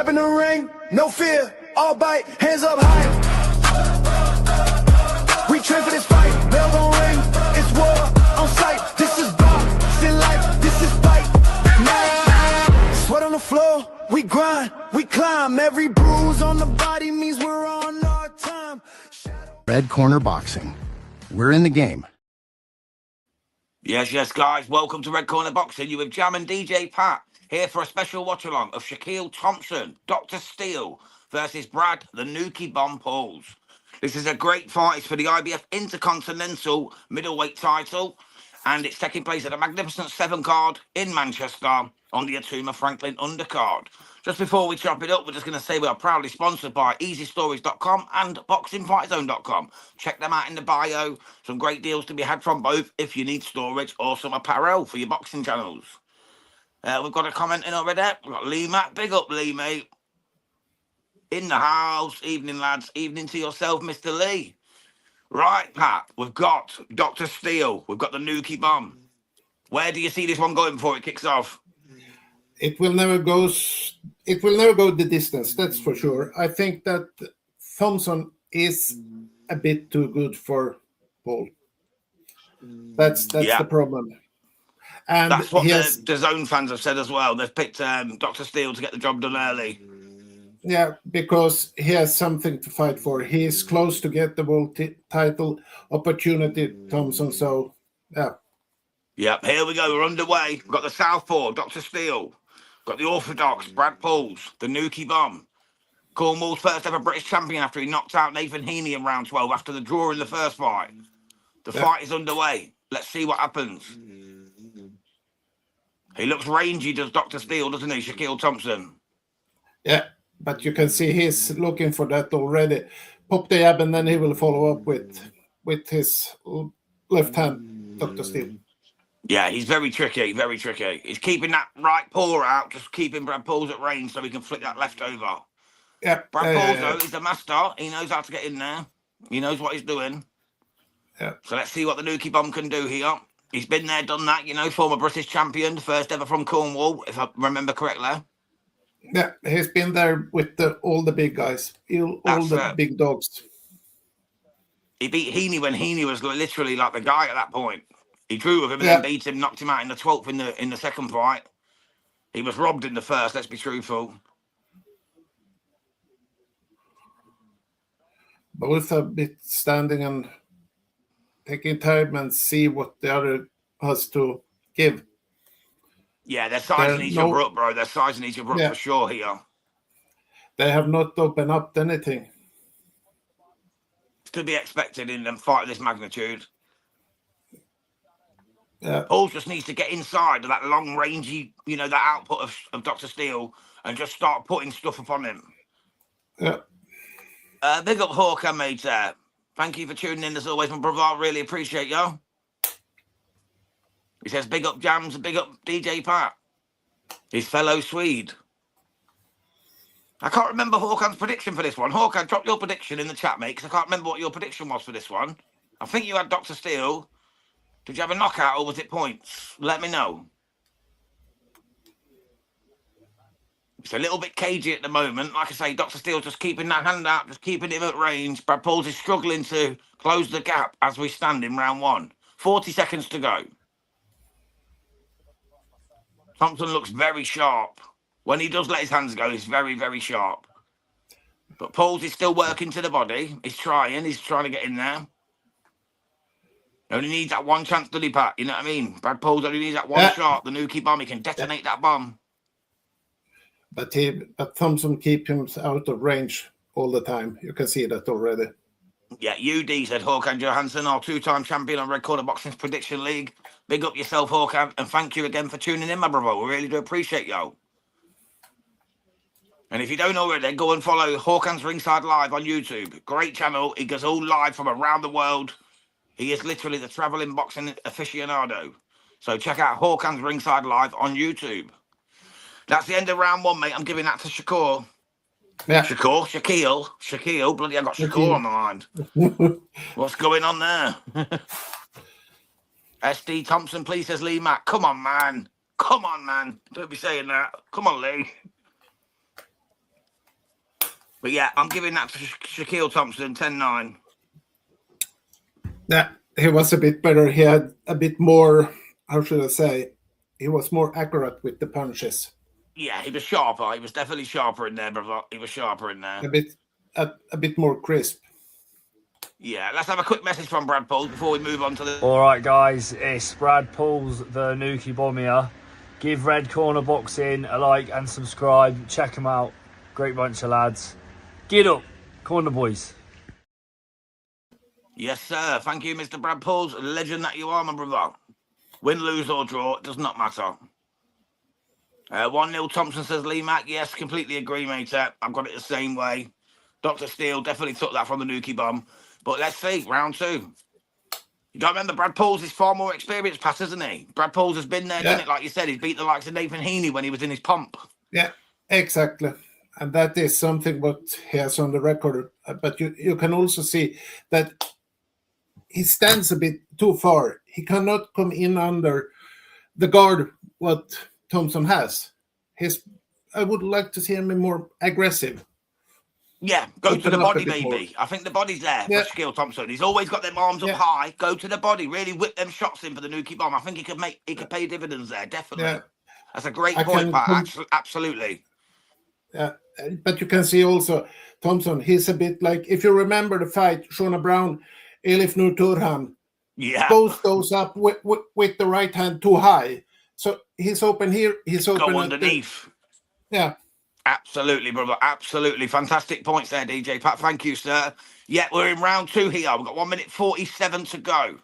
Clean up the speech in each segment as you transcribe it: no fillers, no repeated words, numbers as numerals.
Step in the ring, no fear, all bite, hands up high. We train for this fight, bell gon' ring, it's war on sight. This is boxing life, this is fight night. Sweat on the floor, we grind, we climb. Every bruise on the body means we're on our time. Red Corner Boxing. We're in the game. Yes, guys. Welcome to Red Corner Boxing. You with Jam and DJ Pat here for a special watch-along of Shakiel Thompson, Dr. Steele versus Brad the Nuki Bomb Pauls. This is a great fight. It's for the IBF Intercontinental Middleweight title, and it's taking place at a Magnificent 7 card in Manchester on the Atuma Franklin undercard. Just before we chop it up, we're just going to say we are proudly sponsored by EasyStories.com and BoxingFightZone.com. Check them out in the bio. Some great deals to be had from both if you need storage or some apparel for your boxing channels. We've got a comment in already. We've got Lee Matt. Big up, Lee, mate. In the house. Evening, lads. Evening to yourself, Mr. Lee. Right, Pat. We've got Dr. Steele. We've got the Nuki Bomb. Where do you see this one going before it kicks off? It will never go the distance, that's for sure. I think that Thompson is a bit too good for Paul. That's the problem. And that's what the Zone fans have said as well. They've picked Dr. Steele to get the job done early. Yeah, because he has something to fight for. He is close to get the world title opportunity, Thompson. So, yeah. Yep, here we go. We're underway. We've got the Southpaw, Dr. Steele. Got the Orthodox, Brad Pauls, the Nuki Bomb. Cornwall's first ever British champion after he knocked out Nathan Heaney in round 12 after the draw in the first fight. The fight is underway. Let's see what happens. He looks rangy, does Dr. Steele, doesn't he, Shakiel Thompson? Yeah, but you can see he's looking for that already. Pop the jab and then he will follow up with his left hand, Dr. Steele. Yeah, he's very tricky, very tricky. He's keeping that right paw out, just keeping Brad Pauls at range so he can flick that left over. Yeah. Brad Pauls, though, is the master. He knows how to get in there. He knows what he's doing. Yeah. So let's see what the Nuki Bomb can do here. He's been there, done that, you know, former British champion, first ever from Cornwall, if I remember correctly. Yeah, he's been there with all the big guys, all the big dogs. He beat Heaney when Heaney was literally like the guy at that point. He drew with him and then beat him, knocked him out in the 12th in the second fight. He was robbed in the first, let's be truthful. Both a bit standing and taking time and see what the other has to give. Yeah, they're sizing each other up, bro. They're sizing each other up for sure here. They have not opened up anything. It's to be expected in a fight of this magnitude. Yeah. Paul just needs to get inside of that long rangey, you know, that output of Dr. Steele and just start putting stuff upon him. Yeah. Big up Hawker, mate. Thank you for tuning in as always, my brother. I really appreciate you. He says big up Jams and big up DJ Pat, his fellow Swede. I can't remember Hawkins' prediction for this one. Hawkins, drop your prediction in the chat, mate, because I can't remember what your prediction was for this one. I think you had Dr. Steele. Did you have a knockout or was it points? Let me know. It's a little bit cagey at the moment. Like I say, Dr. Steele's just keeping that hand out, just keeping him at range. Brad Pauls is struggling to close the gap as we stand in round 1. 40 seconds to go. Thompson looks very sharp. When he does let his hands go, he's very, very sharp. But Pauls is still working to the body. He's trying to get in there. Only needs that one chance, doesn't he, Pat? You know what I mean? Brad Pauls only needs that one shot. The Nuki Bomb, he can detonate that bomb. But Thompson keeps him out of range all the time. You can see that already. Yeah, UD said Håkan Johansson, our 2-time champion on Red Corner Boxing's Prediction League. Big up yourself, Håkan, and thank you again for tuning in, my brother. We really do appreciate you. And if you don't already, go and follow Håkan's Ringside Live on YouTube. Great channel. He goes all live from around the world. He is literally the traveling boxing aficionado. So check out Håkan's Ringside Live on YouTube. That's the end of round 1, mate. I'm giving that to Shakur. Yeah. Shakiel. Bloody, I got Shakur on the mind. What's going on there? SD Thompson, please, says Lee Mack. Come on, man. Don't be saying that. Come on, Lee. But yeah, I'm giving that to Shakiel Thompson, 10-9. Yeah, he was a bit better. He had a bit more, how should I say, he was more accurate with the punches. Yeah, he was sharper. He was definitely sharper in there, brother. He was sharper in there. A bit more crisp. Yeah, let's have a quick message from Brad Pauls before we move on to the... All right, guys, it's Brad Pauls, the Nuki Bomb here. Give Red Corner Boxing a like and subscribe. Check them out. Great bunch of lads. Get up, Corner Boys. Yes, sir. Thank you, Mr. Brad Pauls. Legend that you are, my brother. Win, lose or draw, it does not matter. 1-0 Thompson says Lee Mack. Yes, completely agree, mate. I've got it the same way. Dr. Steele definitely took that from the Nuki Bomb. But let's see, round 2. You don't remember Brad Pauls is far more experienced, Pat, isn't he? Brad Pauls has been there, done it, like you said. He's beat the likes of Nathan Heaney when he was in his pomp. Yeah, exactly. And that is something what he has on the record. But you can also see that he stands a bit too far. He cannot come in under the guard what Thompson has. I would like to see him more aggressive. Yeah, go to the body, baby. I think the body's there for Shakiel Thompson. He's always got them arms up high. Go to the body. Really whip them shots in for the Nuki Bomb. I think he could pay dividends there, definitely. Yeah. That's a great point, Pat. Absolutely. Yeah, but you can see also Thompson. He's a bit like, if you remember the fight, Shona Brown, Elif Nur Turhan. Yeah. Both goes up with the right hand too high. So he's open here. He's open go underneath. Yeah. Absolutely, brother. Absolutely. Fantastic points there, DJ Pat. Thank you, sir. Yeah, we're in round 2 here. We've got 1 minute 47 to go.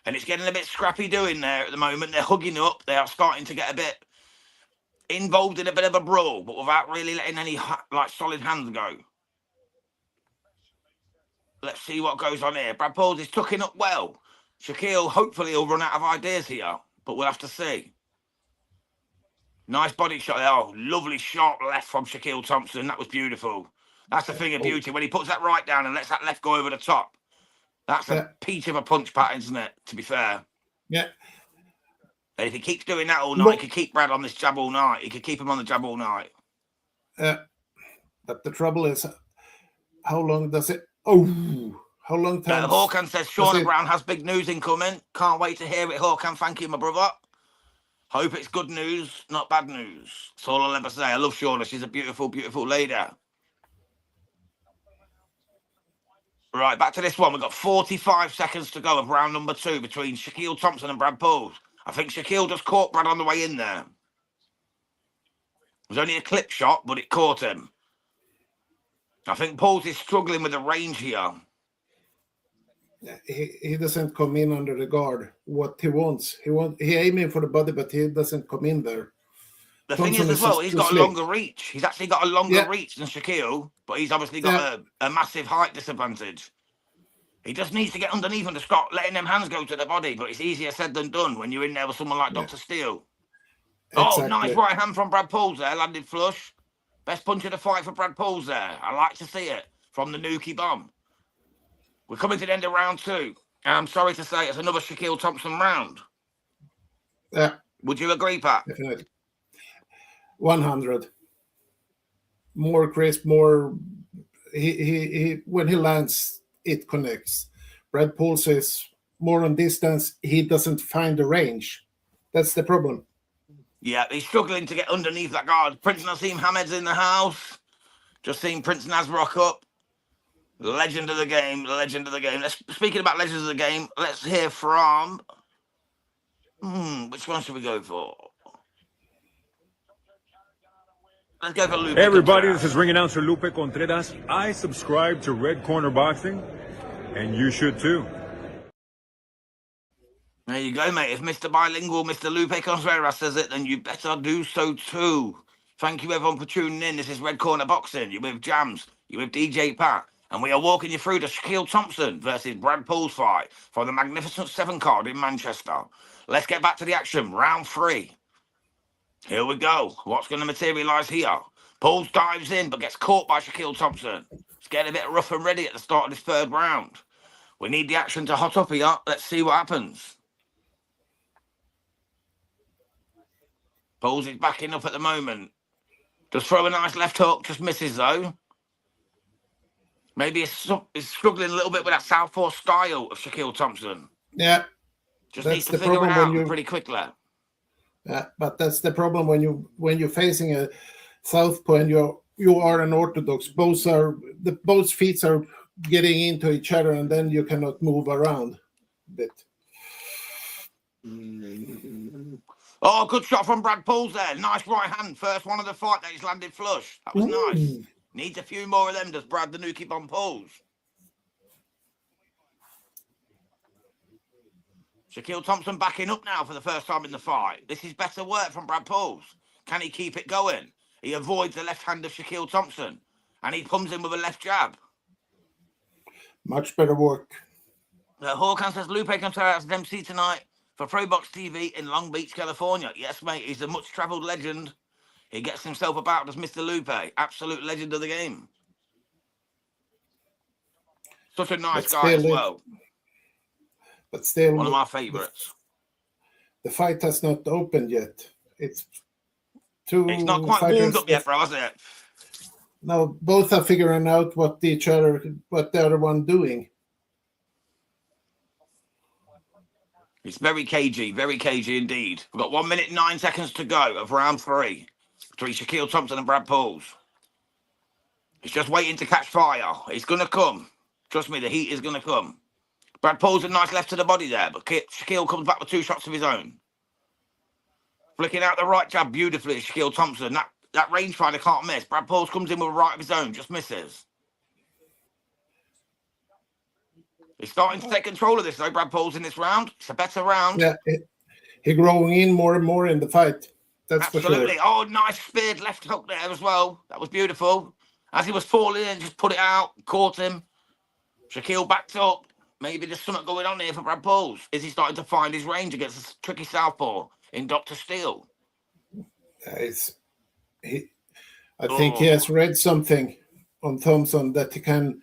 And it's getting a bit scrappy doing there at the moment. They're hugging up. They are starting to get a bit involved in a bit of a brawl, but without really letting any solid hands go. Let's see what goes on here. Brad Pauls is tucking up well. Shakiel, hopefully, he'll run out of ideas here, but we'll have to see. Nice body shot there. Oh, lovely sharp left from Shakiel Thompson. That was beautiful. That's the thing of beauty. When he puts that right down and lets that left go over the top. That's a peach of a punch pattern, isn't it? To be fair. Yeah. And if he keeps doing that all night, he could keep Brad on this jab all night. He could keep him on the jab all night. But the trouble is, how long does it... Oh, how long time... Hawkan says, Shauna Brown has big news incoming. Can't wait to hear it, Hawkan. Thank you, my brother. Hope it's good news, not bad news. That's all I'll ever say. I love Shauna. She's a beautiful, beautiful lady. Right, back to this one. We've got 45 seconds to go of round number 2 between Shakiel Thompson and Brad Pauls. I think Shakiel just caught Brad on the way in there. It was only a clip shot, but it caught him. I think Pauls is struggling with the range here. He doesn't come in under the guard. What he wants, he aiming for the body, but he doesn't come in there. The thing is as well, he's got a longer reach. He's actually got a longer reach than Shakiel, but he's obviously got a massive height disadvantage. He just needs to get underneath and to stop letting them hands go to the body, but it's easier said than done when you're in there with someone like Dr. Steele. Exactly. Oh, nice right hand from Brad Pauls there, landed flush. Best punch of the fight for Brad Pauls there. I like to see it from the Nuki Bomb. We're coming to the end of round 2. And I'm sorry to say it's another Shakiel Thompson round. Yeah. Would you agree, Pat? Definitely. 100. More crisp, more... He when he lands, it connects. Brad Pauls is more on distance. He doesn't find the range. That's the problem. Yeah, he's struggling to get underneath that guard. Prince Nassim Hamed's in the house. Just seen Prince Naz rock up. Legend of the game, legend of the game. Speaking about legends of the game, let's hear from... which one should we go for? Let's go for Lupe. Hey everybody, this is ring announcer Lupe Contreras. I subscribe to Red Corner Boxing, and you should too. There you go, mate. If Mr. Bilingual, Mr. Lupe Contreras says it, then you better do so too. Thank you everyone for tuning in. This is Red Corner Boxing. You're with Jams. You're with DJ Pat. And we are walking you through the Shakiel Thompson versus Brad Pauls fight for the Magnificent 7 card in Manchester. Let's get back to the action. Round 3. Here we go. What's going to materialise here? Pauls dives in but gets caught by Shakiel Thompson. It's getting a bit rough and ready at the start of this 3rd round. We need the action to hot up here. Let's see what happens. Pauls is backing up at the moment. Just throw a nice left hook. Just misses though. Maybe he's struggling a little bit with that southpaw style of Shakiel Thompson. Yeah, Just needs that's to the figure it problem when out you. pretty quickly. But that's the problem when you're facing a southpaw and you are an orthodox. Both feet are getting into each other, and then you cannot move around a bit. Oh, good shot from Brad Pauls there. Nice right hand. First one of the fight that he's landed flush. That was nice. Needs a few more of them, does Brad the Nuki Bomb Pauls. Shakiel Thompson backing up now for the first time in the fight. This is better work from Brad Pauls. Can he keep it going? He avoids the left hand of Shakiel Thompson, and he comes in with a left jab. Much better work. Hawkan says Lupe Contreras is MC tonight for ProBox TV in Long Beach, California. Yes, mate, he's a much-travelled legend. He gets himself about as Mr. Lupe, absolute legend of the game. Such a nice guy as well. But still, one of my favourites. The fight has not opened yet. It's not quite warmed up yet, bro, has it? No, both are figuring out what the other one doing. It's very cagey indeed. We've got 1 minute 9 seconds to go of round 3 between Shakiel Thompson and Brad Pauls. He's just waiting to catch fire. It's going to come. Trust me, the heat is going to come. Brad Pauls a nice left to the body there, but Shakiel comes back with 2 shots of his own. Flicking out the right jab beautifully, Shakiel Thompson. That rangefinder can't miss. Brad Pauls comes in with a right of his own, just misses. He's starting to take control of this, though, Brad Pauls, in this round. It's a better round. Yeah, he's growing in more and more in the fight. That's absolutely. For sure. Oh, nice speared left hook there as well. That was beautiful. As he was falling in, just put it out, caught him. Shakiel backed up. Maybe there's something going on here for Brad Pauls. Is he starting to find his range against this tricky southpaw in Dr. Steele? I think he has read something on Thompson that he can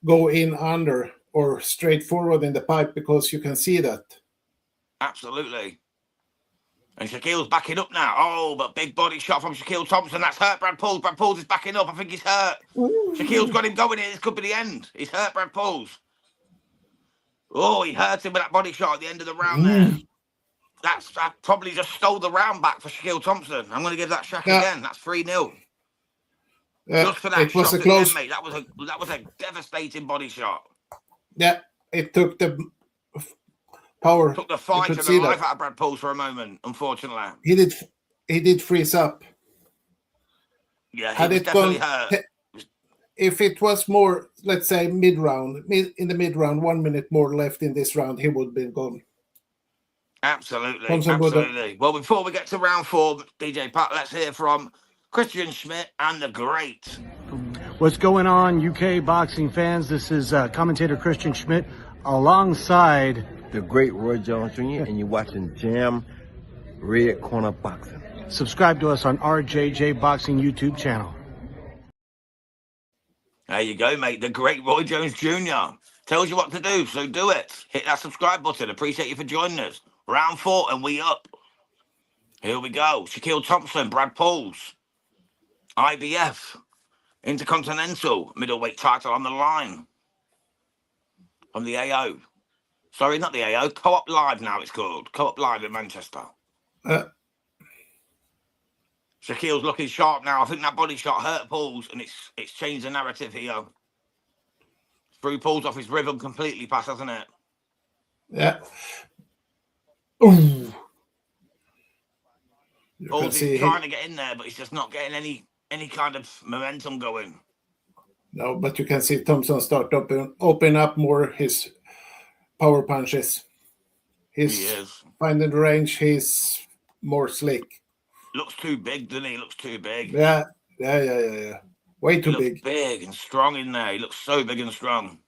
go in under or straight forward in the pipe, because you can see that. Absolutely. And Shakiel's backing up now. Oh, but big body shot from Shakiel Thompson. That's hurt Brad Pauls. Brad Pauls is backing up. I think he's hurt. Shakiel's got him going here. This could be the end. He's hurt Brad Pauls. Oh, he hurt him with that body shot at the end of the round there. That probably just stole the round back for Shakiel Thompson. I'm going to give that Shaq again. That's 3-0. Just for that shot at the end, mate. That was a devastating body shot. Yeah, it took the power. Took the fight and the life out of Brad Pauls for a moment, unfortunately. He did freeze up. Yeah, he was definitely hurt. If it was more, let's say, in the mid-round, 1 minute more left in this round, he would have been gone. Absolutely. Well, before we get to round 4, DJ Pat, let's hear from Christian Schmidt and the Great. What's going on, UK boxing fans? This is commentator Christian Schmidt alongside the great Roy Jones Jr., and you're watching Jam Red Corner Boxing. Subscribe to us on RJJ Boxing YouTube channel. There you go, mate. The great Roy Jones Jr. tells you what to do, so do it. Hit that subscribe button. Appreciate you for joining us. Round 4, and we up. Here we go. Shakiel Thompson, Brad Pauls, IBF, Intercontinental, middleweight title on the line. From the AO. Sorry, not the AO. Co-op Live now it's called. Co-op Live in Manchester. Shakiel's looking sharp now. I think that body shot hurt Pauls, and it's changed the narrative here. Threw Pauls off his rhythm completely, Pass, hasn't it? Yeah. Ooh. Pauls is trying to get in there, but he's just not getting any kind of momentum going. No, but you can see Thompson start open up more his power punches. He is finding the range. He's more slick. Looks too big, doesn't he? Looks too big. Yeah. Way too big. Big and strong in there. He looks so big and strong.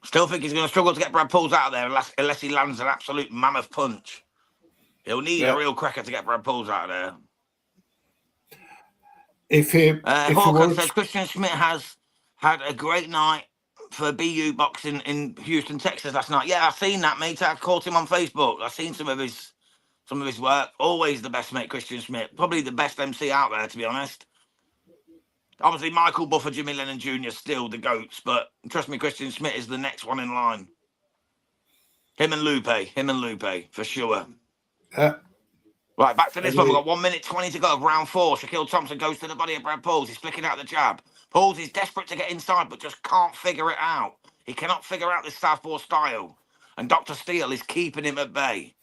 Still think he's going to struggle to get Brad Pauls out of there unless he lands an absolute mammoth punch. He'll need a real cracker to get Brad Pauls out of there. Hawkins says Christian Schmidt has had a great night for BU boxing in Houston, Texas last night. Yeah, I've seen that, mate. I caught him on Facebook. I've seen some of his work. Always the best, mate, Christian Schmidt. Probably the best MC out there, to be honest. Obviously, Michael Buffer, Jimmy Lennon Jr. still the GOATs, but trust me, Christian Schmidt is the next one in line. Him and Lupe, for sure. Right, back to this one. We've got 1 minute 20 to go of round 4. Shakiel Thompson goes to the body of Brad Pauls. He's flicking out the jab. Pauls is desperate to get inside, but just can't figure it out. He cannot figure out this southpaw style. And Dr. Steele is keeping him at bay.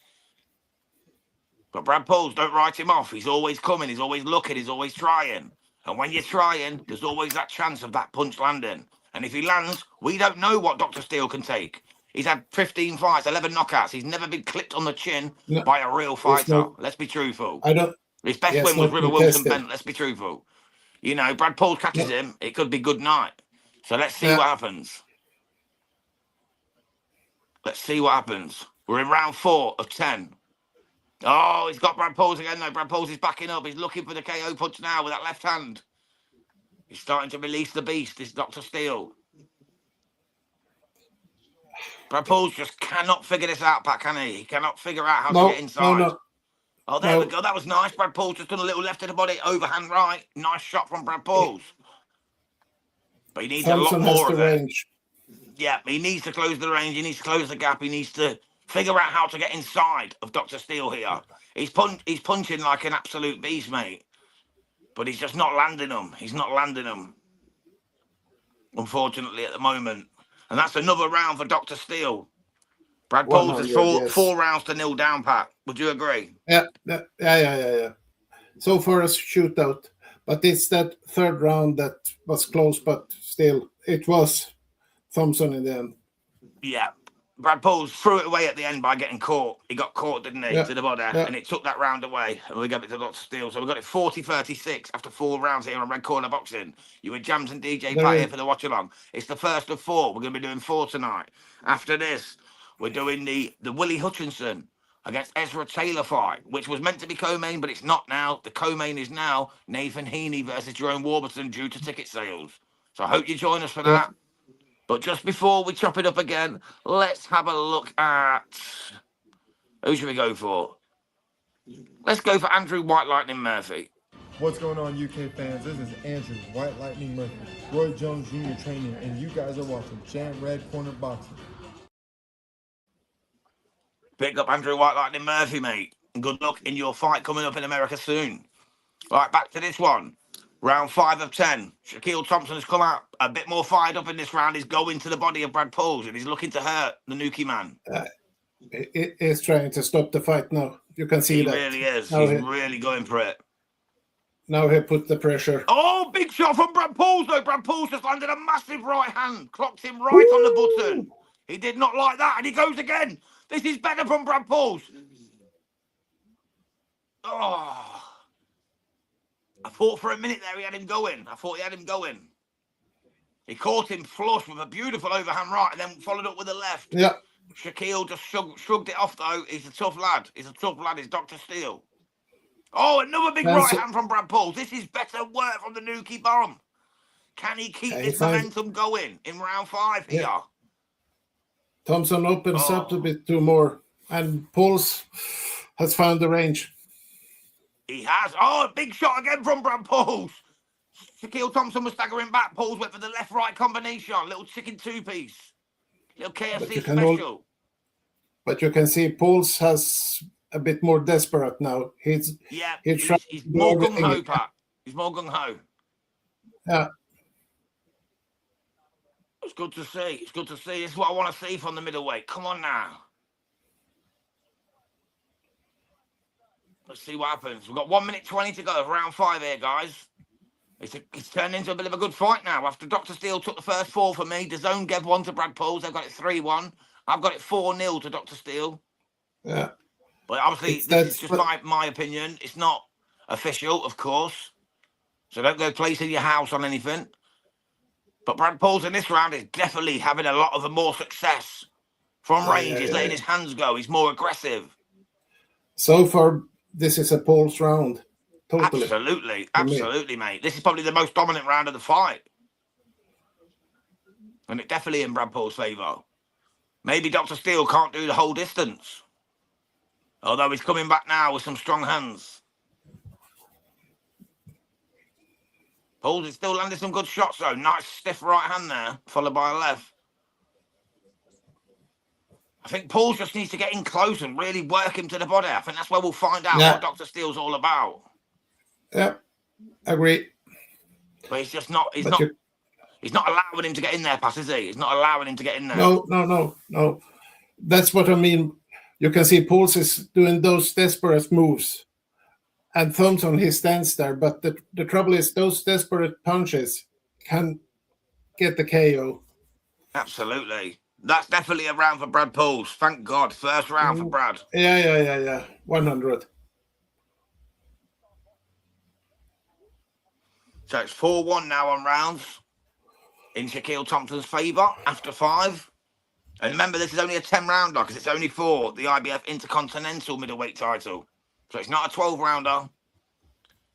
But Brad Pauls, don't write him off. He's always coming. He's always looking. He's always trying. And when you're trying, there's always that chance of that punch landing. And if he lands, we don't know what Dr. Steele can take. He's had 15 fights, 11 knockouts. He's never been clipped on the chin by a real fighter. Let's be truthful. His best win was River Wilson Bent. Let's be truthful. You know, Brad Pauls catches him. It could be good night. So let's see what happens. Let's see what happens. We're in round 4 of 10. Oh, he's got Brad Pauls again, though. Brad Pauls is backing up. He's looking for the KO punch now with that left hand. He's starting to release the beast, this Dr. Steele. Brad Pauls just cannot figure this out, Pat, can he? He cannot figure out how to get inside. Oh, there we go. That was nice. Brad Pauls just done a little left to the body, overhand right. Nice shot from Brad Pauls. But he needs Thompson a lot more of it. Range. Yeah, he needs to close the range. He needs to close the gap. He needs to figure out how to get inside of Dr. Steele here. He's punching like an absolute beast, mate. But he's just not landing them. He's not landing them, unfortunately, at the moment. And that's another round for Dr. Steele. Brad Pauls is 4 rounds to 0 down, Pat. Would you agree? Yeah. So far, a shootout. But it's that third round that was close, but still, it was Thompson in the end. Yeah. Brad Pauls threw it away at the end by getting caught. He got caught, didn't he, to the body, and it took that round away. And we gave it to Dr. Steele. So we got it 40-36 after 4 rounds here on Red Corner Boxing. You were Jams and DJ Pat here for the watch along. It's the first of 4. We're going to be doing 4 tonight. After this, we're doing the Willie Hutchinson against Ezra Taylor fight, which was meant to be co-main, but it's not now. The co-main is now Nathan Heaney versus Jerome Warburton due to ticket sales. So I hope you join us for that. But just before we chop it up again, let's have a look at... Who should we go for? Let's go for Andrew White Lightning Murphy. What's going on, UK fans? This is Andrew White Lightning Murphy, Roy Jones Jr. trainer, and you guys are watching Jam Red Corner Boxing. Pick up Andrew White Lightning Murphy, mate. And good luck in your fight coming up in America soon. All right, back to this one. Round 5 of 10. Shakiel Thompson has come out a bit more fired up in this round. He's going to the body of Brad Pauls and he's looking to hurt the Nuki man. He's trying to stop the fight now. You can see that. He really is. He's really going for it. Now he put the pressure. Oh, big shot from Brad Pauls, though. Brad Pauls just landed a massive right hand. Clocked him right on the button. He did not like that. And he goes again. This is better from Brad Pauls. Oh. I thought for a minute there he had him going. He caught him flush with a beautiful overhand right and then followed up with a left. Yeah. Shakiel just shrugged it off, though. He's a tough lad. He's Dr. Steele. Oh, another big right hand from Brad Pauls. This is better work from the Nuki bomb. Can he keep this momentum going in round 5 here? Thompson opens up a bit too more. And Pauls has found the range. He has. Oh, a big shot again from Brad Pauls. Shakiel Thompson was staggering back. Pauls went for the left-right combination. Little chicken two-piece. Little KFC special. But you can see Pauls has a bit more desperate now. He's more gung-ho, Pat. He's more gung-ho. Yeah. It's good to see. This is what I want to see from the middleweight. Come on now. Let's see what happens. We've got 1 minute 20 to go of round 5 here, guys. It's turned into a bit of a good fight now. After Dr. Steele took the first 4 for me, DAZN gave 1 to Brad Pauls. They've got it 3-1. I've got it 4-0 to Dr. Steele. Yeah. But obviously, this is just my opinion. It's not official, of course. So don't go placing your house on anything. But Brad Pauls in this round is definitely having a lot of more success. From range, he's letting his hands go. He's more aggressive. So far, this is a Pauls round. Totally. Absolutely, mate. This is probably the most dominant round of the fight. And it's definitely in Brad Pauls' favour. Maybe Dr. Steele can't do the whole distance. Although he's coming back now with some strong hands. Pauls is still landing some good shots, though. Nice stiff right hand there, followed by a left. I think Pauls just needs to get in close and really work him to the body. I think that's where we'll find out what Dr. Steele's all about. Yeah, agree. But he's just not. He's not allowing him to get in there, Pass, is he? He's not allowing him to get in there. No. That's what I mean. You can see Pauls is doing those desperate moves, and Thompson, he stands there. But the trouble is, those desperate punches can get the KO. Absolutely. That's definitely a round for Brad Pauls. Thank God. First round for Brad. Yeah. 100. So it's 4-1 now on rounds in Shakiel Thompson's favour after 5. And remember, this is only a 10-rounder because it's only for the IBF Intercontinental middleweight title. So it's not a 12-rounder,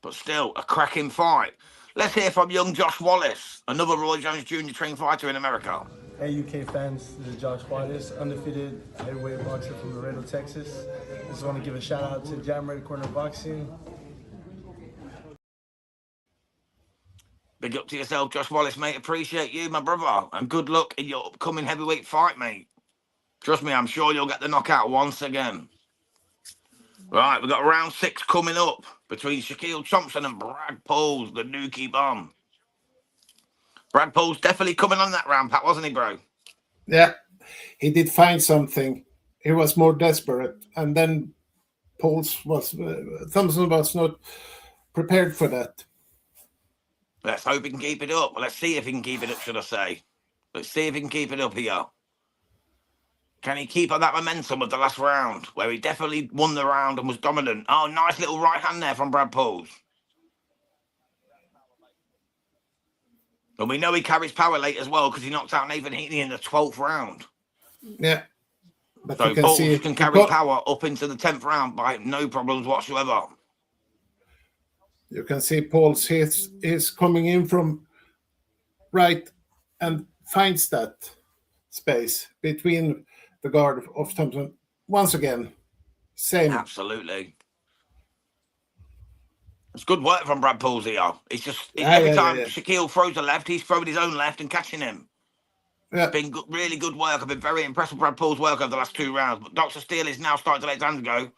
but still a cracking fight. Let's hear from young Josh Wallace, another Roy Jones Jr. trained fighter in America. Hey UK fans, this is Josh Wallace, undefeated heavyweight boxer from Laredo, Texas. Just want to give a shout out to Jam Red Corner Boxing. Big up to yourself, Josh Wallace, mate. Appreciate you, my brother. And good luck in your upcoming heavyweight fight, mate. Trust me, I'm sure you'll get the knockout once again. Right, we've got round 6 coming up between Shakiel Thompson and Brad Pauls, the Nuki Bomb. Brad Pauls definitely coming on that round, Pat, wasn't he, bro? Yeah, he did find something. He was more desperate. And then Thompson was not prepared for that. Let's hope he can keep it up. Let's see if he can keep it up, should I say. Let's see if he can keep it up here. Can he keep on that momentum of the last round, where he definitely won the round and was dominant? Oh, nice little right hand there from Brad Pauls. And we know he carries power late as well because he knocked out Nathan Heaton in the 12th round. Yeah. But so Pauls can carry power up into the 10th round by no problems whatsoever. You can see Pauls is coming in from right and finds that space between the guard of Thompson. Once again, same. Absolutely. It's good work from Brad Pauls here. It's just every time Shakiel throws a left, he's throwing his own left and catching him. Yeah. It's been really good work. I've been very impressed with Brad Pauls' work over the last 2 rounds. But Dr. Steele is now starting to let his hands go.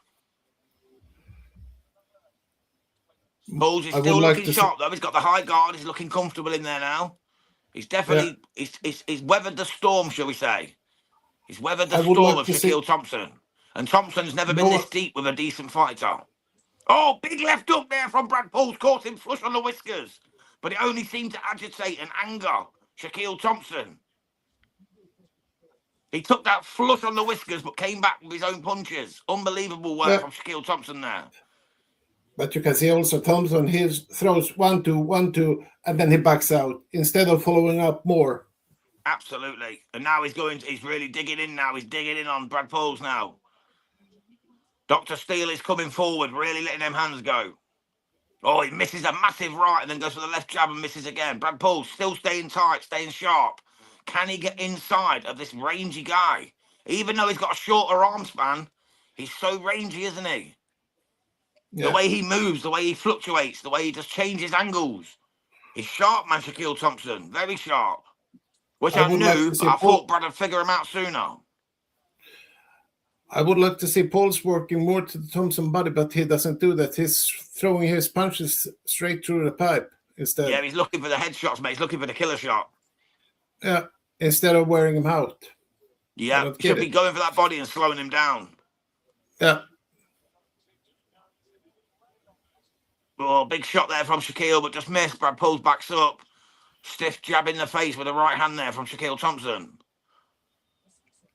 Pauls is still looking sharp, though. He's got the high guard. He's looking comfortable in there now. He's definitely he's weathered the storm, shall we say. He's weathered the storm of Shakiel Thompson. And Thompson's never been this deep with a decent fighter. Oh, big left hook there from Brad Pauls. Caught him flush on the whiskers. But it only seemed to agitate and anger Shakiel Thompson. He took that flush on the whiskers but came back with his own punches. Unbelievable work from Shakiel Thompson there. But you can see also Thompson, he throws 1-2, and then he backs out instead of following up more. Absolutely. And now he's really digging in now. He's digging in on Brad Pauls now. Dr. Steele is coming forward, really letting them hands go. Oh, he misses a massive right and then goes for the left jab and misses again. Brad Pauls still staying tight, staying sharp. Can he get inside of this rangy guy? Even though he's got a shorter arm span, he's so rangy, isn't he? Yeah. The way he moves, the way he fluctuates, the way he just changes angles. He's sharp, man, Shakiel Thompson. Very sharp. Which I knew, but I thought Brad would figure him out sooner. I would like to see Pauls working more to the Thompson body, but he doesn't do that. He's throwing his punches straight through the pipe instead. Yeah, he's looking for the headshots, mate. He's looking for the killer shot. Yeah, instead of wearing him out. Yeah, he should be going for that body and slowing him down. Yeah. Oh, big shot there from Shakiel, but just missed. Brad Pauls backs up. Stiff jab in the face with a right hand there from Shakiel Thompson.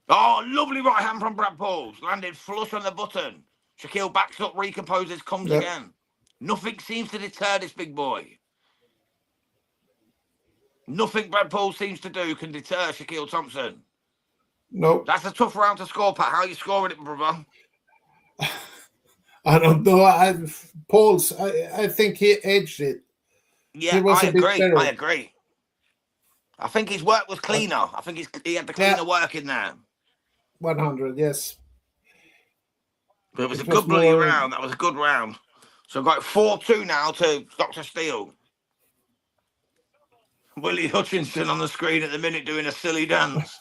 Oh, lovely right hand from Brad Pauls. Landed flush on the button. Shakiel backs up, recomposes, comes again. Nothing seems to deter this big boy. Nothing Brad Pauls seems to do can deter Shakiel Thompson. No. That's a tough round to score, Pat. How are you scoring it, brother? I don't know. Pauls, I think he edged it. Yeah, I agree. I think his work was cleaner. I think he had the cleaner work in there. 100, yes. But it was a good bloody round. That was a good round. So I've got 4-2 now to Dr. Steele. Willie Hutchinson on the screen at the minute doing a silly dance.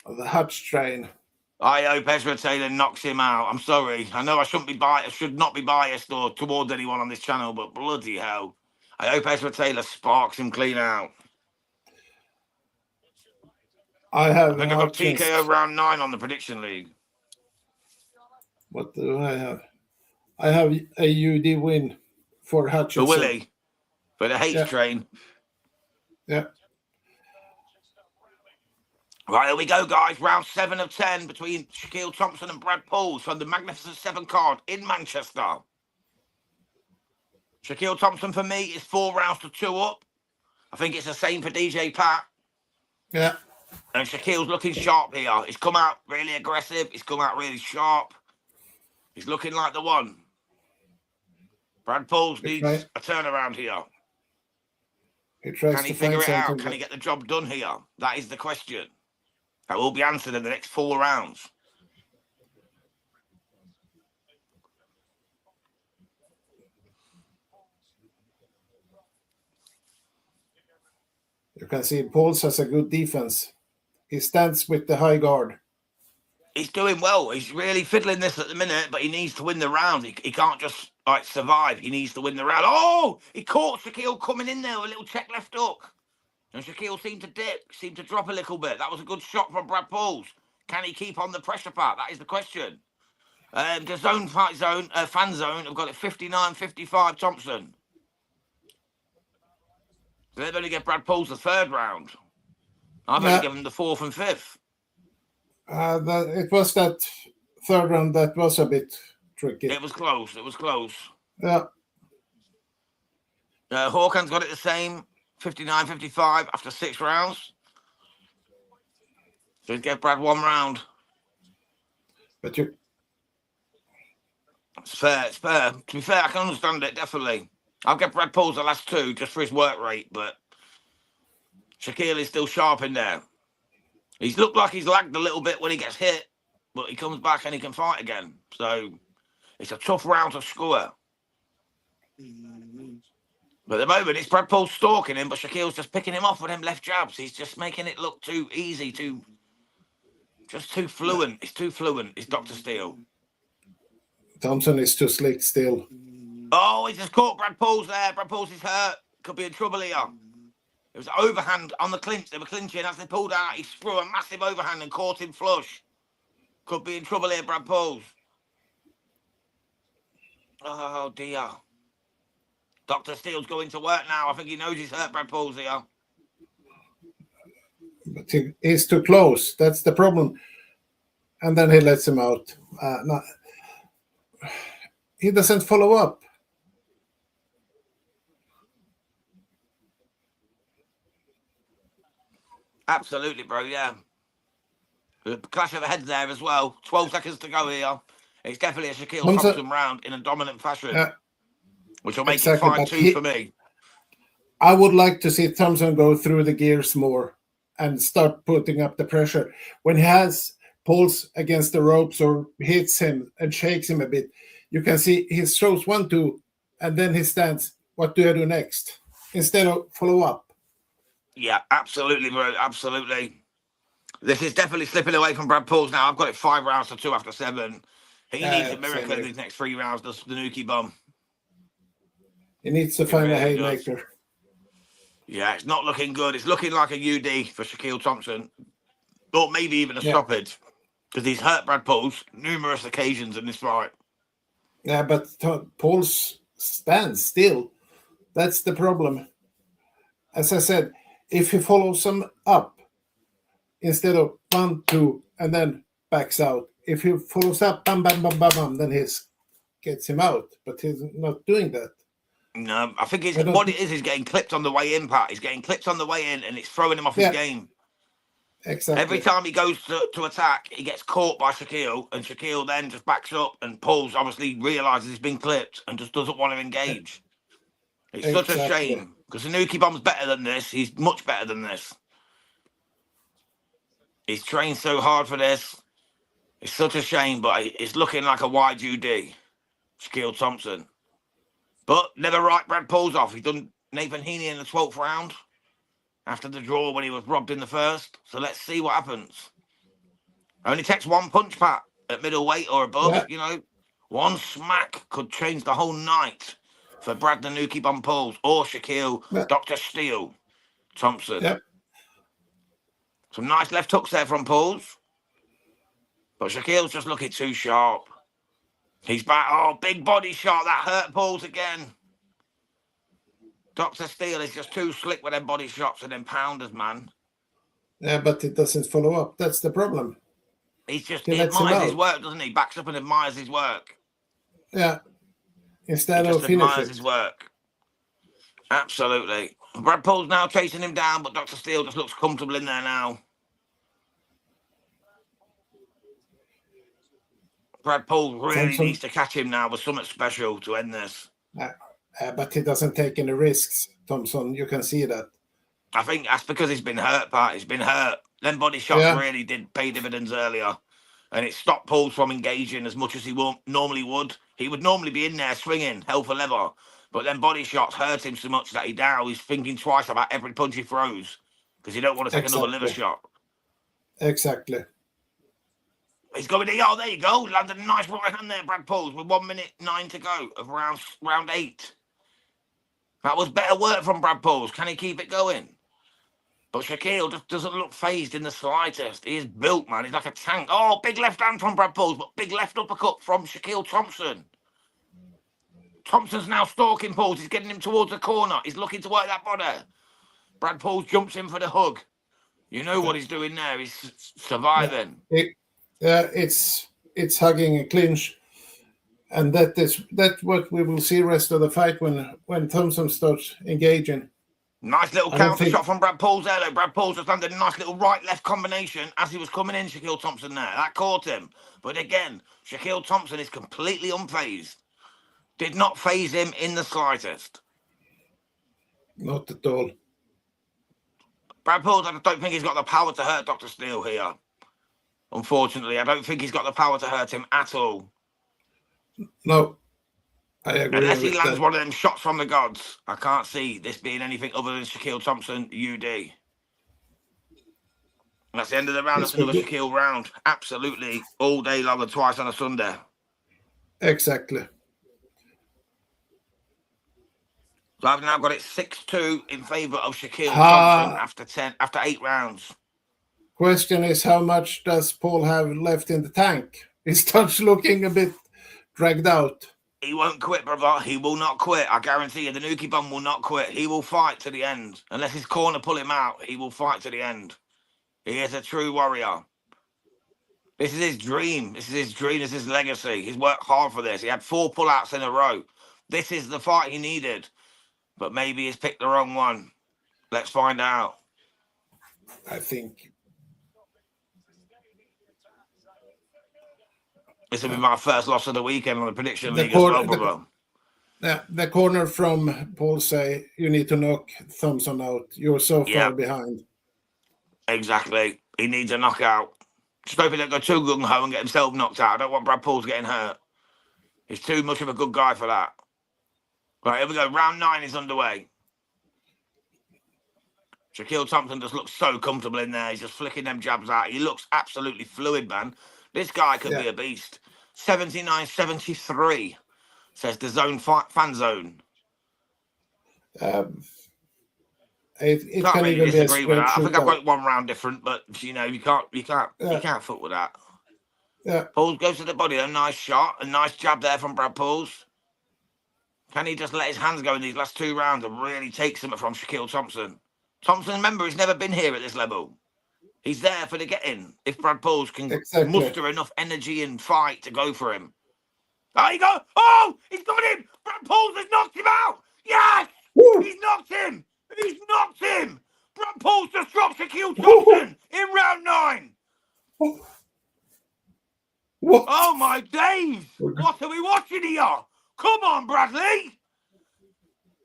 The Hutch train. I hope Ezra Taylor knocks him out. I'm sorry. I know I shouldn't be biased, should not be biased or towards anyone on this channel, but bloody hell. I hope Ezra Taylor sparks him clean out. I think I've got TKO round 9 on the prediction league. What do I have? I have a UD win for Hutchinson. For Willie. For the H train. Yeah. Right, here we go, guys. Round 7 of 10 between Shakiel Thompson and Brad Pauls from the Magnificent 7 card in Manchester. Shakiel Thompson, for me, is 4 rounds to 2 up. I think it's the same for DJ Pat. Yeah. And Shaquille's looking sharp here. He's come out really aggressive. He's come out really sharp. He's looking like the one. Brad Pauls needs a turnaround here. Can he figure it out? Can he get the job done here? That is the question. That will be answered in the next 4 rounds. You can see Pauls has a good defense. He stands with the high guard. He's doing well. He's really fiddling this at the minute, but he needs to win the round. He can't just like survive. He needs to win the round. Oh, he caught Shakiel coming in there with a little check left hook. And Shakiel seemed to dip, seemed to drop a little bit. That was a good shot from Brad Pauls. Can he keep on the pressure part? That is the question. The fan zone have got it 59-55 Thompson. So they're going to get Brad Pauls the 3rd round. I'm going to give him the 4th and 5th. It was that 3rd round that was a bit tricky. It was close. It was close. Yeah. Hawkins got it the same, 59-55 after 6 rounds. So he'd give Brad 1 round. But you... It's fair. It's fair. To be fair, I can understand it, definitely. I'll get Brad Pauls the last 2 just for his work rate, but Shakiel is still sharp in there. He's looked like he's lagged a little bit when he gets hit, but he comes back and he can fight again. So it's a tough round to score. But at the moment, it's Brad Pauls stalking him, but Shakiel's just picking him off with them left jabs. He's just making it look too easy, too fluent. It's too fluent. It's Dr. Steele. Thompson is too slick still. Oh, he just caught Brad Pauls there. Brad Pauls is hurt. Could be in trouble here. It was an overhand on the clinch. They were clinching. As they pulled out, he threw a massive overhand and caught him flush. Could be in trouble here, Brad Pauls. Oh, dear. Dr. Steele's going to work now. I think he knows he's hurt Brad Pauls here. But he's too close. That's the problem. And then he lets him out. No, he doesn't follow up. Absolutely, bro, yeah. The clash of the heads there as well. 12 seconds to go here. It's definitely a Shakiel Thompson round in a dominant fashion. Which will make it 5-2 for me. I would like to see Thompson go through the gears more and start putting up the pressure. When he has Pauls against the ropes or hits him and shakes him a bit, you can see he throws 1-2 and then he stands. What do I do next? Instead of follow up. Yeah, absolutely, bro. Absolutely. This is definitely slipping away from Brad Pauls now. I've got it 5 rounds to 2 after 7. He needs a miracle in these next 3 rounds, the Nuki bomb. He needs to find a haymaker. Yeah, it's not looking good. It's looking like a UD for Shakiel Thompson. Or maybe even a stoppage. Because he's hurt Brad Pauls numerous occasions in this fight. Yeah, but Pauls stands still. That's the problem. As I said, if he follows him up instead of 1-2 and then backs out, if he follows up, bam, bam, bam, bam, bam, then he gets him out. But he's not doing that. No, I think what it is he's getting clipped on the way in, Pat. He's getting clipped on the way in and it's throwing him off his game. Exactly. Every time he goes to attack, he gets caught by Shakiel, and Shakiel then just backs up, and Pauls obviously realises he's been clipped and just doesn't want to engage. It's such a shame, because the Nuki Bomb's better than this. He's much better than this. He's trained so hard for this. It's such a shame, but it's looking like a wide UD, Shakiel Thompson. But never write Brad Pauls off. He's done Nathan Heaney in the 12th round after the draw when he was robbed in the first. So let's see what happens. Only takes one punch, Pat, at middleweight or above. Yeah. You know, one smack could change the whole night for Brad the Nuki Bomb Pauls or Shakiel Yeah. Dr. Steele Thompson. Yeah. Some nice left hooks there from Pauls. But Shaquille's just looking too sharp. He's back. Oh, big body shot. That hurt Pauls again. Dr. Steele is just too slick with them body shots and them pounders, man. Yeah, but it doesn't follow up. That's the problem. He's just, He he lets him admires his out. work, doesn't he? Backs up and admires his work. Yeah. He Instead just of finish admires it. his work. Absolutely. Brad Pauls now chasing him down, but Dr. Steele just looks comfortable in there now. Brad Pauls really Thompson. needs to catch him now with something special to end this. But he doesn't take any risks, Thompson. You can see that. I think that's because he's been hurt, Pat. He's been hurt. Them body shots really did pay dividends earlier. And it stopped Pauls from engaging as much as he normally would. He would normally be in there swinging, hell for leather. But them body shots hurt him so much that he's thinking twice about every punch he throws because he don't want to take another liver shot. Exactly. He's going to, oh, there you go. Landed a nice right hand there, Brad Pauls, with 1 minute 9 to go of round 8. That was better work from Brad Pauls. Can he keep it going? But Shakiel just doesn't look phased in the slightest. He is built, man. He's like a tank. Oh, big left hand from Brad Pauls, but big left uppercut from Shakiel Thompson. Thompson's now stalking Pauls. He's getting him towards the corner. He's looking to work that body. Brad Pauls jumps in for the hug. You know what he's doing there. He's surviving. It's hugging a clinch. And that's what we will see rest of the fight when Thompson starts engaging. Nice little counter shot from Brad Pauls there, though. Brad Pauls just landed a nice little right-left combination as he was coming in, Shakiel Thompson there. That caught him. But again, Shakiel Thompson is completely unfazed. Did not phase him in the slightest. Not at all. Brad Pauls, I don't think he's got the power to hurt Dr. Steele here. Unfortunately, I don't think he's got the power to hurt him at all. No, I agree. Unless he lands one of them shots from the gods, I can't see this being anything other than Shakiel Thompson, UD. That's the end of the round. That's another Shakiel round. Absolutely, all day long and twice on a Sunday. Exactly. So I've now got it 6-2 in favour of Shakiel Thompson after 8 rounds. Question is, how much does Paul have left in the tank? He starts looking a bit dragged out. He won't quit, brother. He will not quit. I guarantee you, the Nuki Bomb will not quit. He will fight to the end. Unless his corner pull him out, he will fight to the end. He is a true warrior. This is his dream. This is his dream. This is his legacy. He's worked hard for this. He had 4 pullouts in a row. This is the fight he needed. But maybe he's picked the wrong one. Let's find out. I think. This will be my first loss of the weekend on the prediction league as well, brother. The corner from Paul say, you need to knock Thompson out. You're so far behind. Exactly. He needs a knockout. Just hope he don't go too gung-ho and get himself knocked out. I don't want Brad Pauls getting hurt. He's too much of a good guy for that. Right, here we go. Round 9 is underway. Shakiel Thompson just looks so comfortable in there. He's just flicking them jabs out. He looks absolutely fluid, man. This guy could be a beast. 79-73, says the Zone fan zone. It can't can really even disagree be with that. I think I've got 1 round different, but you know, you can't foot with that. Yeah. Pauls goes to the body. A nice shot, a nice jab there from Brad Pauls. Can he just let his hands go in these last 2 rounds and really take something from Shakiel Thompson? Thompson, remember, he's never been here at this level. He's there for the get-in. If Brad Pauls can muster enough energy and fight to go for him. There you go. Oh, he's got him. Brad Pauls has knocked him out. Yes. He's knocked him. He's knocked him. Brad Pauls just dropped Shakiel Thompson in round 9. What? Oh, my days. What are we watching here? Come on, Bradley.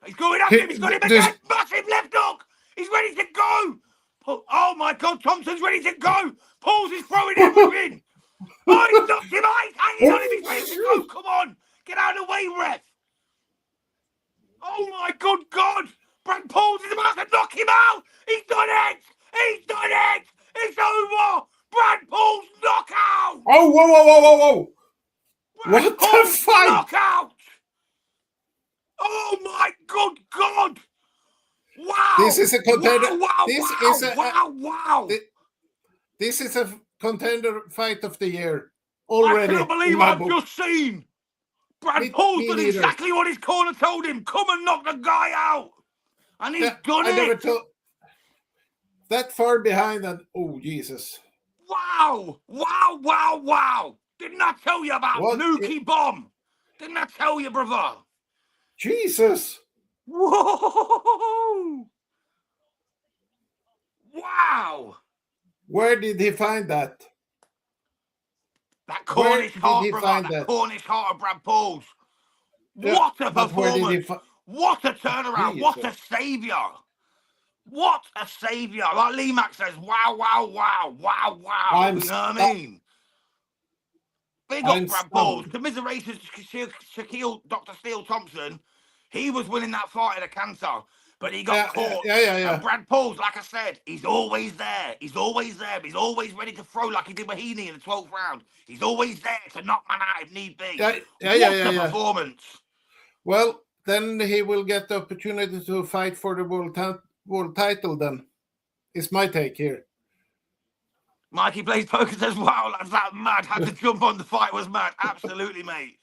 He's going after him. He's got him again. Massive left hook. He's ready to go. Oh, my God. Thompson's ready to go. Pauls is throwing everything. Oh, he's knocked him out. He's hanging on him. He's ready to go. Come on. Get out of the way, ref. Oh, my good God. Brad Pauls is about to knock him out. He's done it. He's done it. It's over. Brad Pauls knockout. Oh, whoa, whoa, whoa, whoa, whoa. Brad What the Pauls fuck? knockout. Oh my good God. Wow. This is a contender. Wow. This is a contender fight of the year already. I cannot believe what I've just seen. Brad Pauls did exactly what his corner told him. Come and knock the guy out. And he's done it. Never thought that far behind, and oh Jesus. Wow. Didn't I tell you about Nuki Bomb? Didn't I tell you, brother? Jesus. Whoa. Wow. Where did he find that? That Cornish heart, brother. That Cornish heart of Brad Pauls. What a performance. What a turnaround. Jesus. What a saviour. What a saviour. Like Lee Mack says, wow. You know what I mean? Big up Brad Pauls. Commiserations to Shakiel Dr. Steele Thompson. He was winning that fight at a cancer, but he got caught. Yeah. And Brad Pauls, like I said, he's always there. He's always ready to throw like he did with Heaney in the 12th round. He's always there to knock man out if need be. What a performance. Well, then he will get the opportunity to fight for the world title then. It's my take here. Mikey plays poker says, wow, that's that mad. Had to jump on the fight was mad. Absolutely, mate.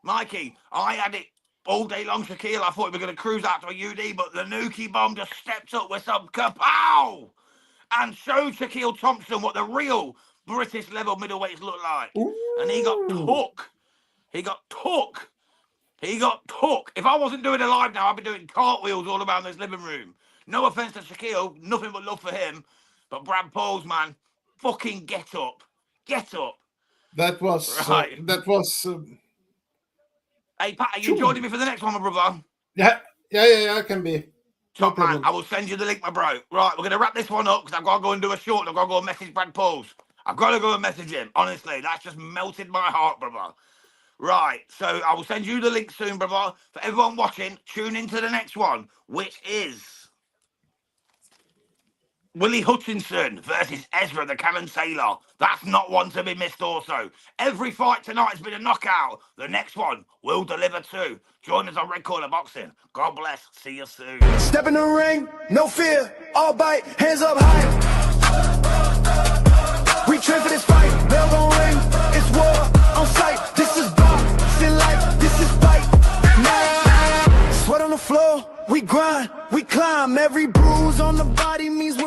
Mikey, I had it all day long, Shakiel. I thought we were going to cruise out to a UD, but the Nuki Bomb just stepped up with some kapow and showed Shakiel Thompson what the real British level middleweights look like. Ooh. And he got took. If I wasn't doing it live now, I'd be doing cartwheels all around this living room. No offense to Shakiel, nothing but love for him. But Brad Pauls, man, fucking get up. That was right. Hey, Pat, are you joining me for the next one, my brother? Yeah, I can be. Top man, I will send you the link, my bro. Right, we're going to wrap this one up because I've got to go and do a short and I've got to go and message Brad Pauls. I've got to go and message him. Honestly, that's just melted my heart, brother. Right, so I will send you the link soon, brother. For everyone watching, tune into the next one, which is Willie Hutchinson versus Ezra the Cannon Sailor. That's not one to be missed also. Every fight tonight has been a knockout. The next one will deliver too. Join us on Red Corner Boxing. God bless. See you soon. Step in the ring, no fear. All bite, hands up high. We train for this fight. Bell gon' ring. It's war on sight. This is boxing life. This is fight. Sweat on the floor. We grind. We climb. Every bruise on the body means we're